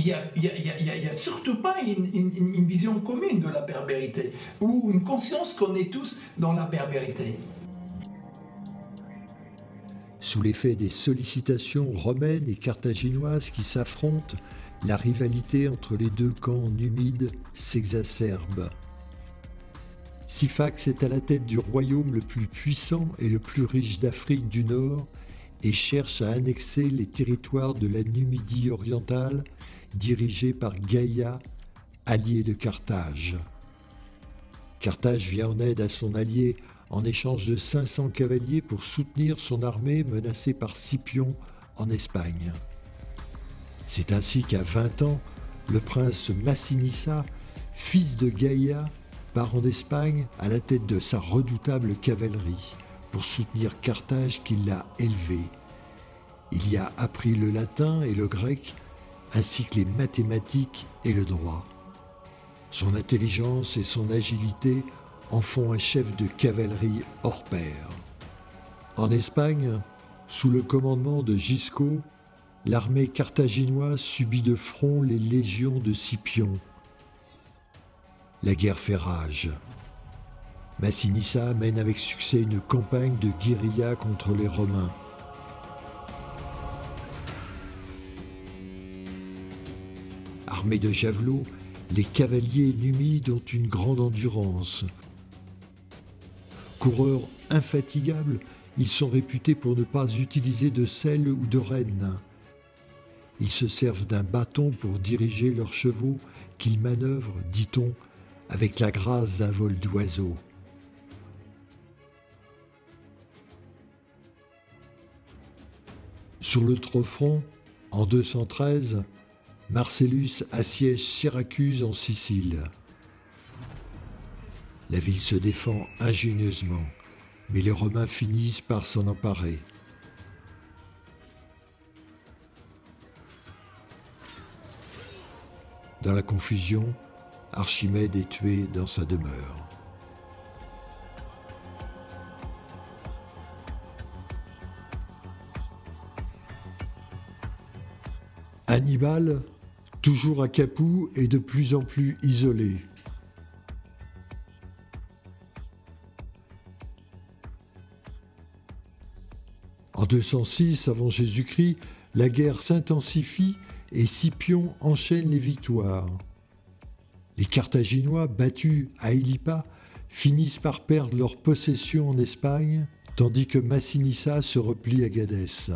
il y a surtout pas une vision commune de la berbérité, ou une conscience qu'on est tous dans la berbérité. Sous l'effet des sollicitations romaines et carthaginoises qui s'affrontent, la rivalité entre les deux camps numides s'exacerbe. Syphax est à la tête du royaume le plus puissant et le plus riche d'Afrique du Nord et cherche à annexer les territoires de la Numidie orientale dirigés par Gaïa, allié de Carthage. Carthage vient en aide à son allié en échange de 500 cavaliers pour soutenir son armée menacée par Scipion en Espagne. C'est ainsi qu'à 20 ans, le prince Massinissa, fils de Gaïa, part en Espagne à la tête de sa redoutable cavalerie pour soutenir Carthage qui l'a élevé. Il y a appris le latin et le grec, ainsi que les mathématiques et le droit. Son intelligence et son agilité en font un chef de cavalerie hors pair. En Espagne, sous le commandement de Gisco, l'armée carthaginoise subit de front les légions de Scipion. La guerre fait rage. Massinissa mène avec succès une campagne de guérilla contre les Romains. Armés de javelots, les cavaliers numides ont une grande endurance. Coureurs infatigables, ils sont réputés pour ne pas utiliser de selle ou de renne. Ils se servent d'un bâton pour diriger leurs chevaux qu'ils manœuvrent, dit-on, avec la grâce d'un vol d'oiseau. Sur l'autre front, en 213, Marcellus assiège Syracuse en Sicile. La ville se défend ingénieusement, mais les Romains finissent par s'en emparer. Dans la confusion, Archimède est tué dans sa demeure. Hannibal, toujours à Capoue, est de plus en plus isolé. En 206 avant Jésus-Christ, la guerre s'intensifie et Scipion enchaîne les victoires. Les Carthaginois, battus à Ilipa, finissent par perdre leur possession en Espagne, tandis que Massinissa se replie à Gadès.